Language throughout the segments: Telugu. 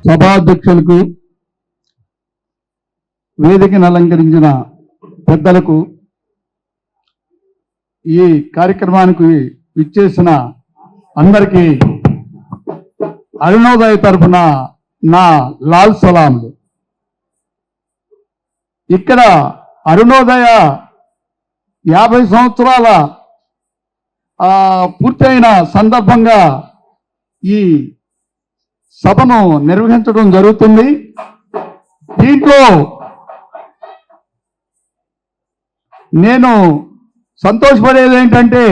సభాధ్యక్షులకు, వేదికను అలంకరించిన పెద్దలకు, ఈ కార్యక్రమానికి విచ్చేసిన అందరికీ అరుణోదయ తరఫున నా లాల్ సలాంలు. ఇక్కడ అరుణోదయ 50 సంవత్సరాల పూర్తయిన సందర్భంగా ఈ సభను నిర్వహించడం జరుగుతుంది. దీంట్లో నేను సంతోషపడేది ఏంటంటే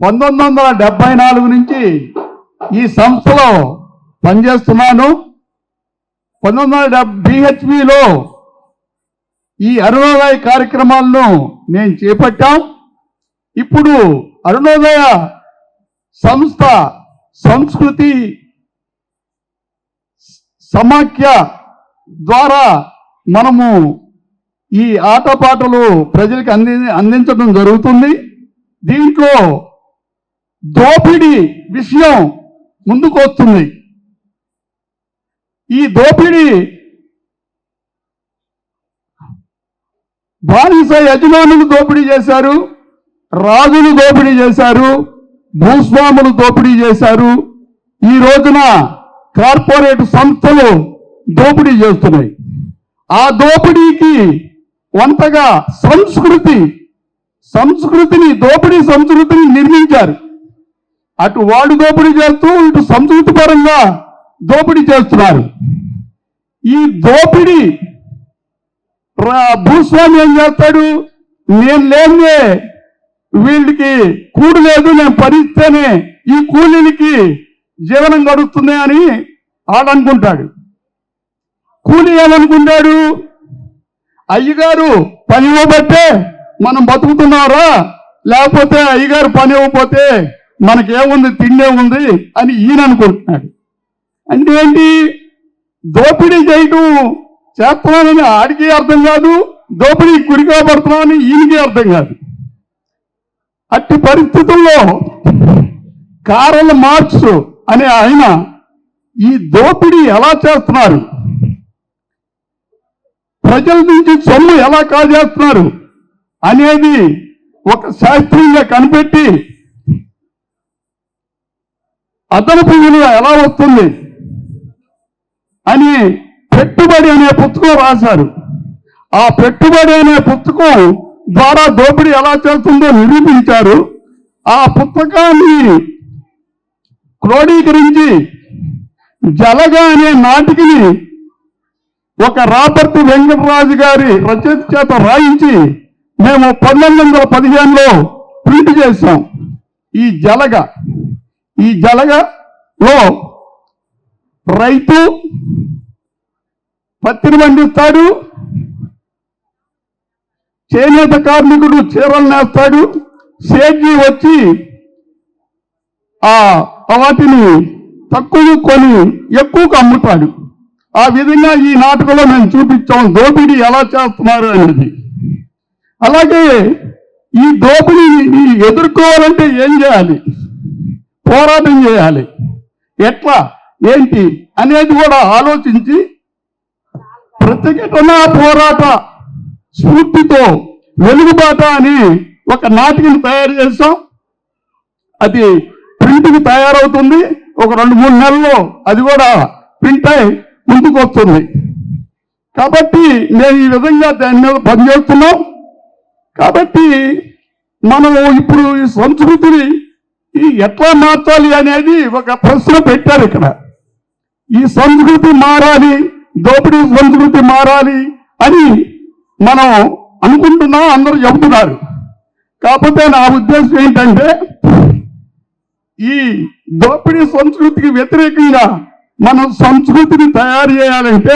1974 నుంచి ఈ సంస్థలో పనిచేస్తున్నాను. 1970 BHPలో ఈ అరుణోదయ కార్యక్రమాలను నేను చేపట్టాం. ఇప్పుడు అరుణోదయ సంస్థ సంస్కృతి సమాఖ్య ద్వారా మనము ఈ ఆటపాటలు ప్రజలకు అందించడం జరుగుతుంది. దీంట్లో దోపిడీ విషయం ముందుకు వస్తుంది. ఈ దోపిడీ బానిస యజమానులు దోపిడీ చేశారు, రాజులు దోపిడీ చేశారు, భూస్వాములు దోపిడీ చేశారు. ఈ రోజున కార్పొరేట్ సంస్థలు దోపిడీ చేస్తున్నాయి. ఆ దోపిడీకి వంతగా సంస్కృతిని నిర్మించారు. అటు వాడు దోపిడీ చేస్తూ ఇటు సంస్కృతి పరంగా దోపిడీ చేస్తున్నారు. ఈ దోపిడీ భూస్వామి ఏం చేస్తాడు, నేను లేదే వీళ్ళకి కూడు లేదు, నేను పరిస్తేనే ఈ కూలీలకి జీవనం గడుస్తుంది అని ఆడనుకుంటాడు. కూలీ ఏమనుకుంటాడు, అయ్యగారు పని ఇవ్వబట్టే మనం బతుకుతున్నారా, లేకపోతే అయ్యగారు పని ఇవ్వకపోతే మనకేముంది, తిండే ఉంది అని ఈయన అనుకుంటున్నాడు. అంటే ఏంటి, దోపిడీ చేయటం చేస్తున్నానని ఆడికి అర్థం కాదు, దోపిడీ గురిగా పడుతున్నామని ఈయనకి అర్థం కాదు. అట్టి పరిస్థితుల్లో కార్ల్ మార్క్స్ అనే ఆయన ఈ దోపిడీ ఎలా చేస్తున్నారు, ప్రజల నుంచి సొమ్ము ఎలా కాజేస్తున్నారు అనేది ఒక శాస్త్రీయంగా కనిపెట్టి అదనపు విలువ ఎలా వస్తుంది అని పెట్టుబడి అనే పుస్తకం రాశారు. ఆ పెట్టుబడి అనే పుస్తకం ద్వారా దోపిడీ ఎలా చేస్తుందో నిరూపించారు. ఆ పుస్తకాన్ని క్రోడీకరించి జలగా అనే నాటికని ఒక రాబర్ట్ వెంకటరాజు గారి రచయిత చేత రాయించి మేము 1915లో ప్రింట్ చేశాం. ఈ జలగలో రైతు పత్తిని పండిస్తాడు, చేనేత కార్మికుడు చీరలు నేస్తాడు, సేద్జీ వచ్చి వాటిని తక్కువ కొని ఎక్కువకు అమ్ముతాడు. ఆ విధంగా ఈ నాటకంలో మేము చూపించాం దోపిడీ ఎలా చేస్తున్నారు అనేది. అలాగే ఈ దోపిడీని ఎదుర్కోవాలంటే ఏం చేయాలి, పోరాటం చేయాలి, ఎట్లా ఏంటి అనేది కూడా ఆలోచించి ప్రతిఘటన పోరాట స్ఫూర్తితో వెలుగుబాట అని ఒక నాటికను తయారు చేస్తాం. అది ప్రింట్కి తయారవుతుంది. ఒక 2-3 నెలల్లో అది కూడా ప్రింట్ అయి ముందుకు వస్తుంది. కాబట్టి నేను ఈ విధంగా దాని మీద పనిచేస్తున్నాం. కాబట్టి మనం ఇప్పుడు ఈ సంస్కృతిని ఎట్లా మార్చాలి అనేది ఒక ప్రశ్న పెట్టారు ఇక్కడ. ఈ సంస్కృతి మారాలి, దోపిడీ సంస్కృతి మారాలి అని మనం అనుకుంటున్నాం, అందరూ చెబుతున్నారు. కాకపోతే నా ఉద్దేశం ఏంటంటే ఈ దోపిడీ సంస్కృతికి వ్యతిరేకంగా మనం సంస్కృతిని తయారు చేయాలంటే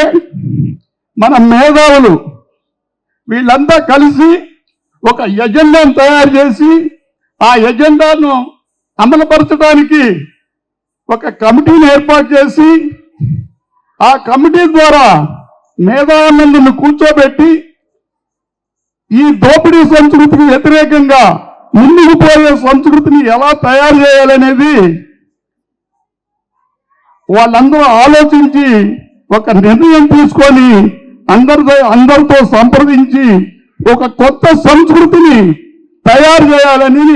మన మేధావులు వీళ్ళంతా కలిసి ఒక ఎజెండాను తయారు చేసి ఆ ఎజెండాను అమలుపరచడానికి ఒక కమిటీని ఏర్పాటు చేసి ఆ కమిటీ ద్వారా మేధావులను కూర్చోబెట్టి ఈ దోపిడీ సంస్కృతికి వ్యతిరేకంగా ముందుకు పోయే సంస్కృతిని ఎలా తయారు చేయాలనేది వాళ్ళందరూ ఆలోచించి ఒక నిర్ణయం తీసుకొని అందరితో సంప్రదించి ఒక కొత్త సంస్కృతిని తయారు చేయాలని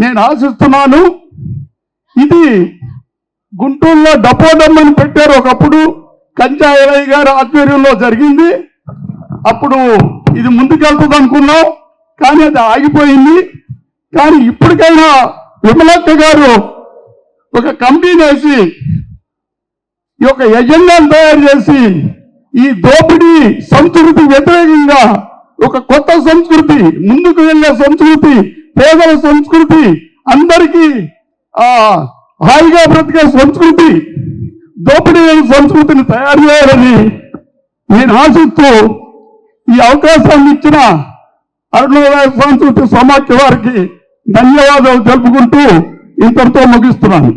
నేను ఆశిస్తున్నాను. ఇది గుంటూరులో డపోడమ్మని పెట్టారు ఒకప్పుడు, కంచా ఎలయ్య గారి ఆధ్వర్యంలో జరిగింది. అప్పుడు ఇది ముందుకెళ్తుంది అనుకున్నాం, కానీ అది ఆగిపోయింది. కానీ ఇప్పటికైనా విమలక్క గారు ఒక కమిటీని వేసి ఈ యొక్క ఎజెండాను తయారు చేసి ఈ దోపిడీ సంస్కృతి వ్యతిరేకంగా ఒక కొత్త సంస్కృతి, ముందుకు వెళ్ళే సంస్కృతి, పేదల సంస్కృతి, అందరికీ హాయిగా బ్రతికే సంస్కృతి, దోపిడీ సంస్కృతిని తయారు చేయాలని నేను ఆశిస్తూ ఈ అవకాశాన్ని ఇచ్చిన అరుణోదయ సంస్కృతి సమాఖ్య వారికి ధన్యవాదాలు తెలుపుకుంటూ ఇంతటితో ముగిస్తున్నాను.